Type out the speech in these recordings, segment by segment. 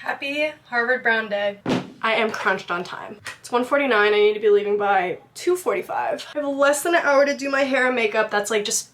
Happy Harvard Brown Day. I am crunched on time. It's 1:49, I need to be leaving by 2:45. I have less than an hour to do my hair and makeup. That's like just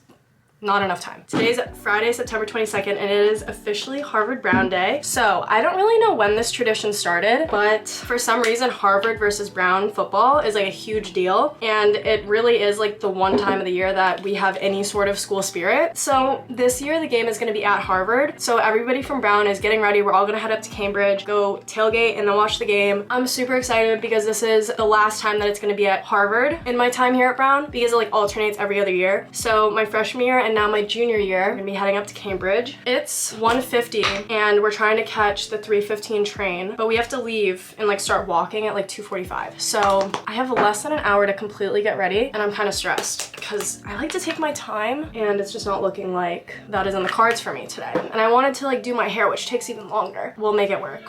not enough time. Today's Friday, September 22nd, and it is officially Harvard Brown Day. So I don't really know when this tradition started, but for some reason, Harvard versus Brown football is like a huge deal. And it really is like the one time of the year that we have any sort of school spirit. So this year, the game is gonna be at Harvard. So everybody from Brown is getting ready. We're all gonna head up to Cambridge, go tailgate, and then watch the game. I'm super excited because this is the last time that it's gonna be at Harvard in my time here at Brown, because it like alternates every other year. So my freshman year and now my junior year, I'm gonna be heading up to Cambridge. It's 1:50 and we're trying to catch the 3:15 train, but we have to leave and like start walking at like 2:45. So I have less than an hour to completely get ready, and I'm kind of stressed because I like to take my time and it's just not looking like that is in the cards for me today. And I wanted to like do my hair, which takes even longer. We'll make it work.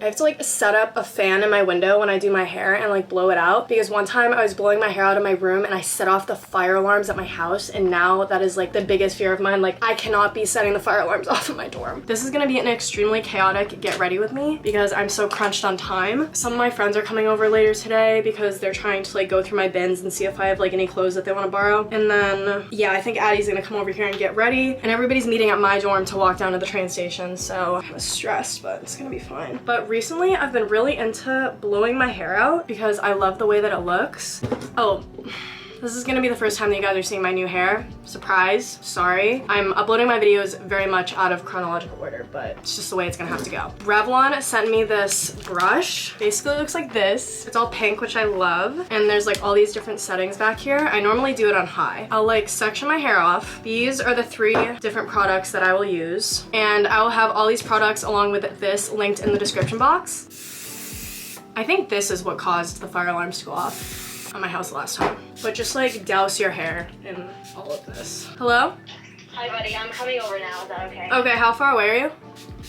I have to like set up a fan in my window when I do my hair and like blow it out, because one time I was blowing my hair out of my room and I set off the fire alarms at my house, and now that is like the biggest fear of mine. Like I cannot be setting the fire alarms off at my dorm. This is gonna be an extremely chaotic get ready with me because I'm so crunched on time. Some of my friends are coming over later today because they're trying to like go through my bins and see if I have like any clothes that they want to borrow. And then yeah, I think Addie's gonna come over here and get ready, and everybody's meeting at my dorm to walk down to the train station. So I'm stressed, but it's gonna be fine. But recently I've been really into blowing my hair out because I love the way that it looks. Oh, this is gonna be the first time that you guys are seeing my new hair. Surprise, sorry. I'm uploading my videos very much out of chronological order, but it's just the way it's gonna have to go. Revlon sent me this brush. Basically it looks like this. It's all pink, which I love. And there's like all these different settings back here. I normally do it on high. I'll like section my hair off. These are the 3 different products that I will use. And I will have all these products along with this linked in the description box. I think this is what caused the fire alarms to go off at my house last time. But just like douse your hair in all of this. Hello? Hi buddy, I'm coming over now, is that okay? Okay, how far away are you?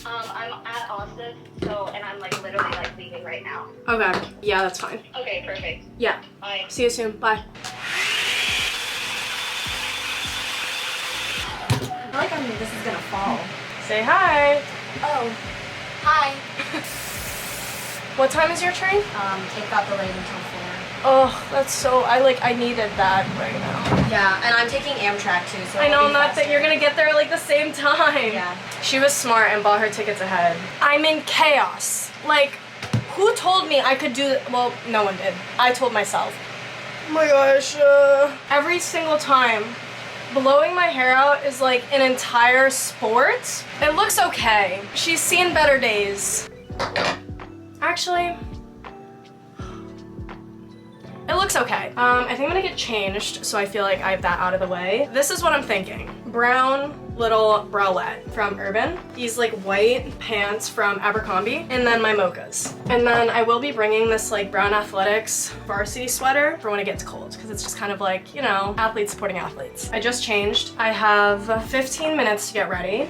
I'm at Austin, and I'm like literally like leaving right now. Okay, yeah, that's fine. Okay, perfect. Yeah. Bye. See you soon, bye. I feel like this is gonna fall. Say hi. Oh, hi. What time is your train? It got delayed until 4. Oh, that's so, I needed that right now. Yeah, and I'm taking Amtrak too, so I know, not that you're gonna get there at like the same time. Yeah. She was smart and bought her tickets ahead. I'm in chaos. Like, who told me I could do, well, no one did. I told myself. Oh my gosh, every single time, blowing my hair out is like an entire sport. It looks okay. She's seen better days. Actually, it looks okay. I think I'm gonna get changed, so I feel like I have that out of the way. This is what I'm thinking. Brown little bralette from Urban. These like white pants from Abercrombie, and then my mochas. And then I will be bringing this like brown athletics varsity sweater for when it gets cold, because it's just kind of like, you know, athletes supporting athletes. I just changed. I have 15 minutes to get ready.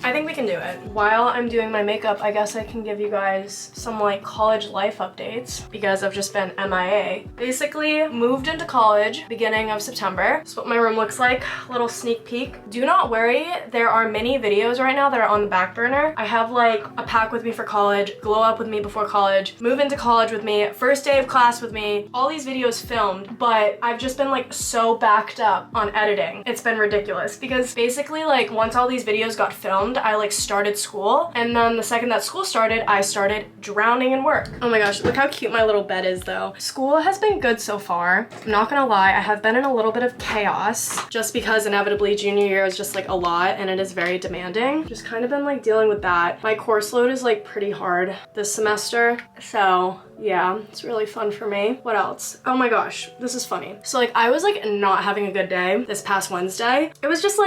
I think we can do it. While I'm doing my makeup, I guess I can give you guys some like college life updates, because I've just been MIA. Basically moved into college beginning of September. That's what my room looks like. Little sneak peek. Do not worry, there are many videos right now that are on the back burner. I have like a pack with me for college, glow up with me before college, move into college with me, first day of class with me, all these videos filmed, but I've just been like so backed up on editing. It's been ridiculous, because basically like once all these videos got filmed, I like started school, and then the second that school started, I started drowning in work. Oh my gosh, look how cute my little bed is though. School has been good so far. I'm not gonna lie, I have been in a little bit of chaos just because inevitably junior year is just like a lot and it is very demanding. Just kind of been like dealing with that. My course load is like pretty hard this semester, so yeah, it's really fun for me. What else? Oh my gosh, this is funny. So like I was like not having a good day this past Wednesday. It was just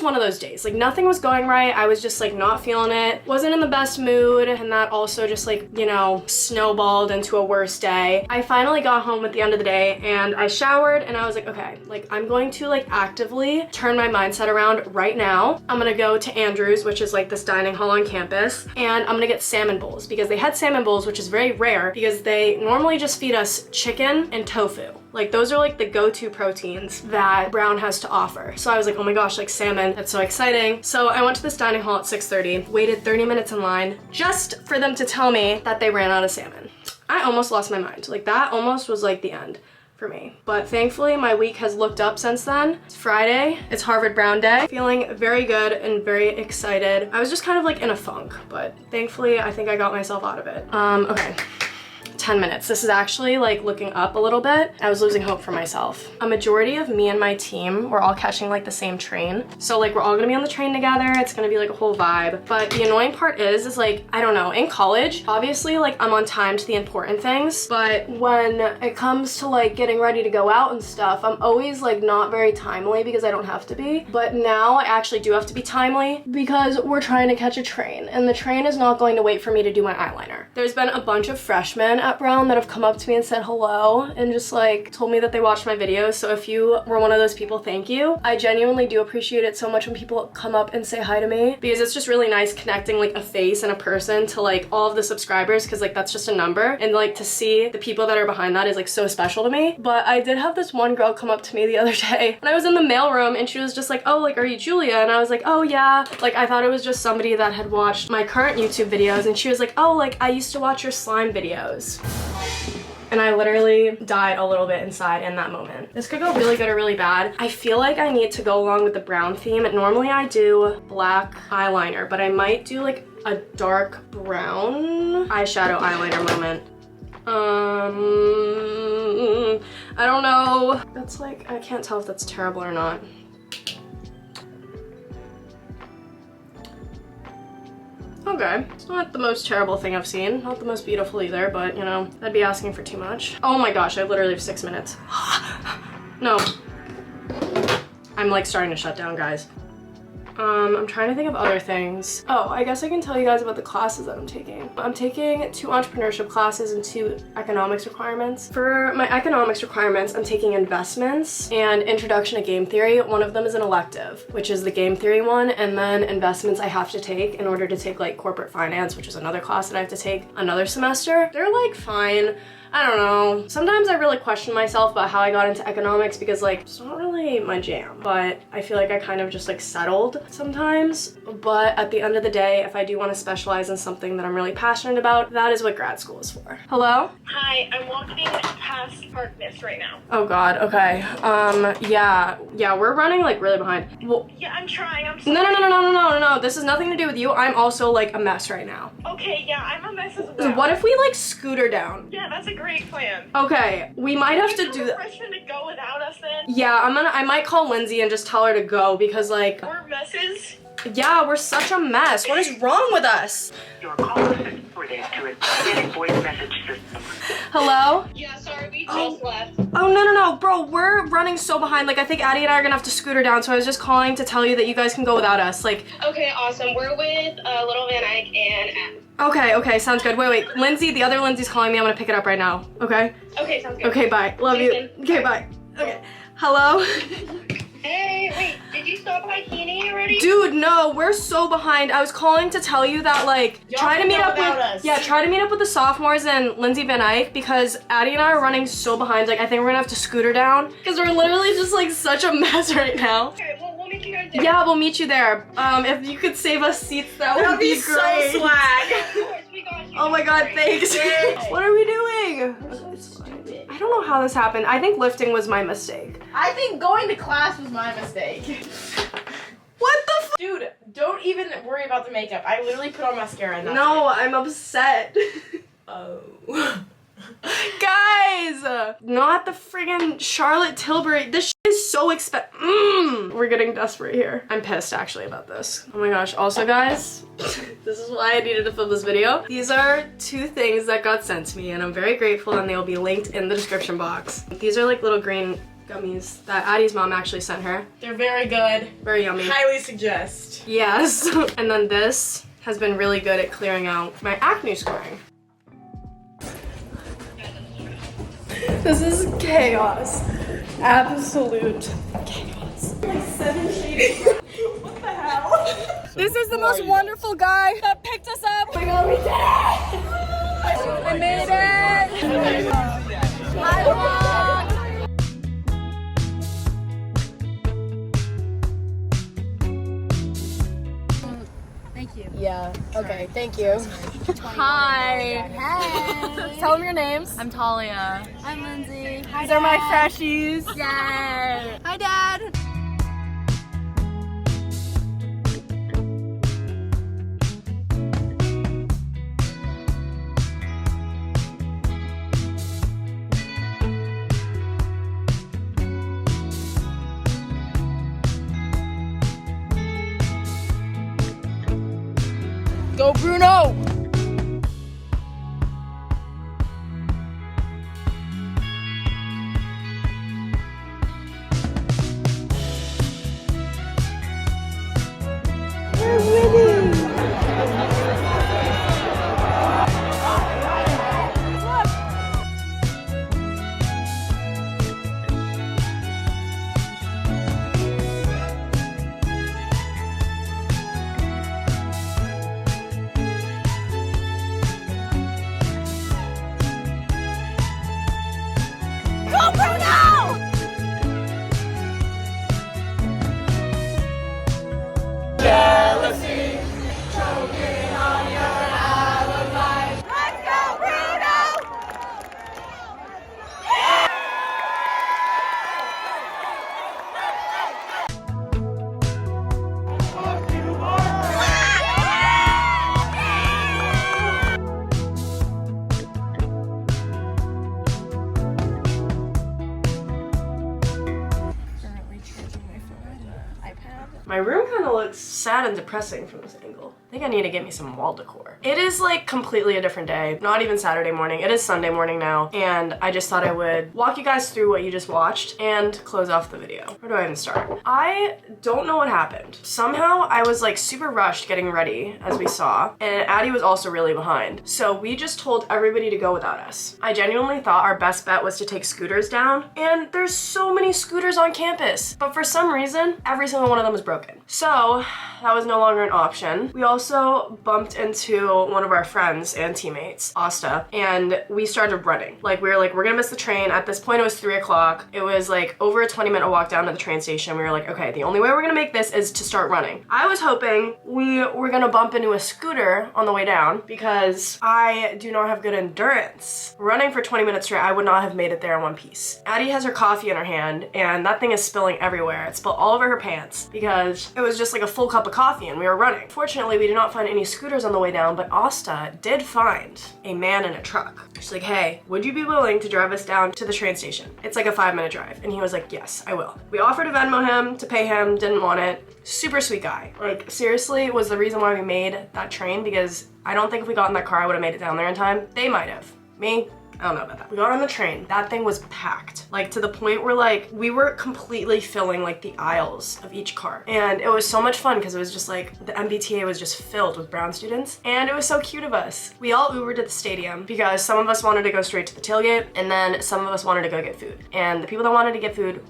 one of those days. Like nothing was going right. I was just like not feeling it. Wasn't in the best mood, and that also just like, you know, snowballed into a worse day. I finally got home at the end of the day and I showered, and I was like, okay, like I'm going to like actively turn my mindset around right now. I'm gonna go to Andrew's, which is like this dining hall on campus, and I'm gonna get salmon bowls, because they had salmon bowls, which is very rare because is they normally just feed us chicken and tofu. Like those are like the go-to proteins that Brown has to offer. So I was like, oh my gosh, like salmon, that's so exciting. So I went to this dining hall at 6:30, waited 30 minutes in line just for them to tell me that they ran out of salmon. I almost lost my mind. Like that almost was like the end for me. But thankfully my week has looked up since then. It's Friday, it's Harvard Brown Day. Feeling very good and very excited. I was just kind of like in a funk, but thankfully I think I got myself out of it. Okay. 10 minutes. This is actually like looking up a little bit. I was losing hope for myself. A majority of me and my team were all catching like the same train. So like we're all gonna be on the train together. It's gonna be like a whole vibe. But the annoying part is like, I don't know, in college, obviously like I'm on time to the important things, but when it comes to like getting ready to go out and stuff, I'm always like not very timely because I don't have to be. But now I actually do have to be timely because we're trying to catch a train and the train is not going to wait for me to do my eyeliner. There's been a bunch of freshmen at Brown that have come up to me and said hello and just like told me that they watched my videos. So if you were one of those people, thank you. I genuinely do appreciate it so much when people come up and say hi to me because it's just really nice connecting like a face and a person to like all of the subscribers because like that's just a number, and like to see the people that are behind that is like so special to me. But I did have this one girl come up to me the other day and I was in the mailroom and she was just like, oh, like, are you Julia? And I was like, oh yeah. Like I thought it was just somebody that had watched my current YouTube videos, and she was like, oh, like I used to watch your slime videos. And I literally died a little bit inside in that moment. This could go really good or really bad. I feel like I need to go along with the brown theme. Normally I do black eyeliner, but I might do like a dark brown eyeshadow eyeliner moment. I don't know. That's like, I can't tell if that's terrible or not. Okay, it's not the most terrible thing I've seen. Not the most beautiful either, but you know, that'd be asking for too much. Oh my gosh, I literally have 6 minutes. No. I'm like starting to shut down, guys. I'm trying to think of other things. Oh, I guess I can tell you guys about the classes that I'm taking. I'm taking 2 entrepreneurship classes and 2 economics requirements. For my economics requirements, I'm taking investments and introduction to game theory. One of them is an elective, which is the game theory one, and then investments I have to take in order to take like corporate finance, which is another class that I have to take another semester. They're like fine. I don't know. Sometimes I really question myself about how I got into economics because like it's not really my jam, but I feel like I kind of just like settled sometimes. But at the end of the day, if I do want to specialize in something that I'm really passionate about, that is what grad school is for. Hello? Hi, I'm walking past Park Mist right now. Oh God, okay. Yeah, we're running like really behind. Well, Yeah, I'm trying, I'm sorry. no. This has nothing to do with you. I'm also like a mess right now. Okay, yeah, I'm a mess as well. What if we like scooter down? Yeah, that's a great plan. Okay, we might have to do that. Freshman to go without us then? Yeah, I might call Lindsay and just tell her to go because like, We're messes. yeah, we're such a mess. What is wrong with us? Your call has been forwarded to a dedicated voice message system. Hello? Yeah, sorry, we just left. Oh, no, bro, we're running so behind. Like, I think Addie and I are gonna have to scooter down, so I was just calling to tell you that you guys can go without us. Like, Okay, awesome. We're with Little Van Eyck and Adam. okay, sounds good. Wait, Lindsay, the other Lindsay's calling me. I'm gonna pick it up right now, okay? Okay, sounds good. Okay, bye. Love you. Listen. Okay, bye. Okay. Hello? Hey, wait, did you stop by Keeney already? Dude, no, we're so behind. I was calling to tell you that, like, try to meet up with the sophomores and Lindsay Van Eyck because Addie and I are running so behind. Like, I think we're gonna have to scooter down because we're literally just like such a mess right now. Okay, well, we'll meet you guys there. Yeah, we'll meet you there. If you could save us seats, that would be great. so swag. Of course, we got you. Oh my God, thanks. What are we doing? It's fine. I don't know how this happened. I think lifting was my mistake. I think going to class was my mistake. What the f? Dude, don't even worry about the makeup. I literally put on mascara and that's No, I'm upset. Oh. Guys, not the friggin' Charlotte Tilbury. This shit is so expensive. We're getting desperate here. I'm pissed actually about this. Oh my gosh. Also, guys, this is why I needed to film this video. These are 2 things that got sent to me and I'm very grateful, and they will be linked in the description box. These are like little green gummies that Addie's mom actually sent her. They're very good. Very yummy. Highly suggest. Yes. And then this has been really good at clearing out my acne scarring. This is chaos. Absolute chaos. Like 7 shades. What the hell? This is the most wonderful guy that picked us up. Oh my God, we did it! I made it! Thank you. Hi. Hey. Tell them your names. I'm Talia. I'm Lindsay. These are my freshies. Yay. Hi, Dad. Go Bruno! My room kind of looks sad and depressing from this angle. I think I need to get me some wall decor. It is like completely a different day. Not even Saturday morning. It is Sunday morning now. And I just thought I would walk you guys through what you just watched and close off the video. Where do I even start? I don't know what happened. Somehow I was like super rushed getting ready, as we saw. And Addie was also really behind. So we just told everybody to go without us. I genuinely thought our best bet was to take scooters down. And there's so many scooters on campus. But for some reason, every single one of them was broken. So that was no longer an option. We also bumped into one of our friends and teammates, Asta, and we started running. Like we were like, we're gonna miss the train. At this point it was 3 o'clock. It was like over a 20-minute walk down to the train station. We were like, okay, the only way we're gonna make this is to start running. I was hoping we were gonna bump into a scooter on the way down because I do not have good endurance. Running for 20 minutes straight, I would not have made it there in one piece. Addie has her coffee in her hand and that thing is spilling everywhere. It spilled all over her pants because it was just like a full cup of coffee and we were running. Fortunately, we did not find any scooters on the way down, but Asta did find a man in a truck. She's like, hey, would you be willing to drive us down to the train station? It's like a 5-minute drive. And he was like, yes, I will. We offered to Venmo him, to pay him, didn't want it. Super sweet guy. Like seriously, was the reason why we made that train because I don't think if we got in that car, I would have made it down there in time. They might have. Me, I don't know about that. We got on the train. That thing was packed. Like to the point where like we were completely filling like the aisles of each car. And it was so much fun because it was just like the MBTA was just filled with Brown students. And it was so cute of us. We all Ubered to the stadium because some of us wanted to go straight to the tailgate and then some of us wanted to go get food. And the people that wanted to get food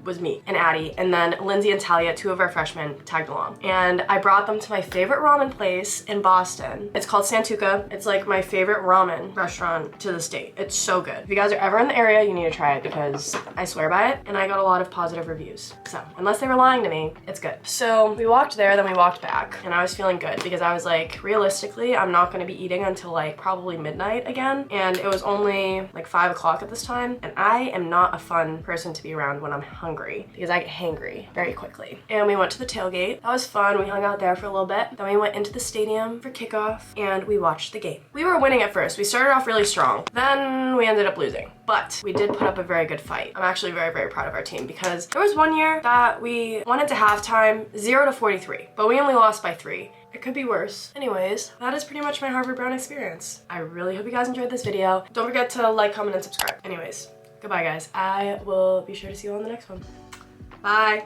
was me and Addie, and then Lindsay and Talia, 2 of our freshmen, tagged along. And I brought them to my favorite ramen place in Boston. It's called Santuka. It's like my favorite ramen restaurant to this date. It's so good. If you guys are ever in the area, you need to try it because I swear by it, and I got a lot of positive reviews. So unless they were lying to me, it's good. So we walked there, then we walked back, and I was feeling good because I was like, realistically, I'm not gonna be eating until like probably midnight again, and it was only like 5 o'clock at this time, and I am not a fun person to be around when I'm hungry because I get hangry very quickly. And we went to the tailgate. That was fun. We hung out there for a little bit. Then we went into the stadium for kickoff and we watched the game. We were winning at first. We started off really strong. Then we ended up losing. But we did put up a very good fight. I'm actually very, very proud of our team because there was one year that we went into halftime 0-43, but we only lost by 3. It could be worse. Anyways, that is pretty much my Harvard Brown experience. I really hope you guys enjoyed this video. Don't forget to like, comment, and subscribe. Anyways, goodbye guys. I will be sure to see you on the next one. Bye.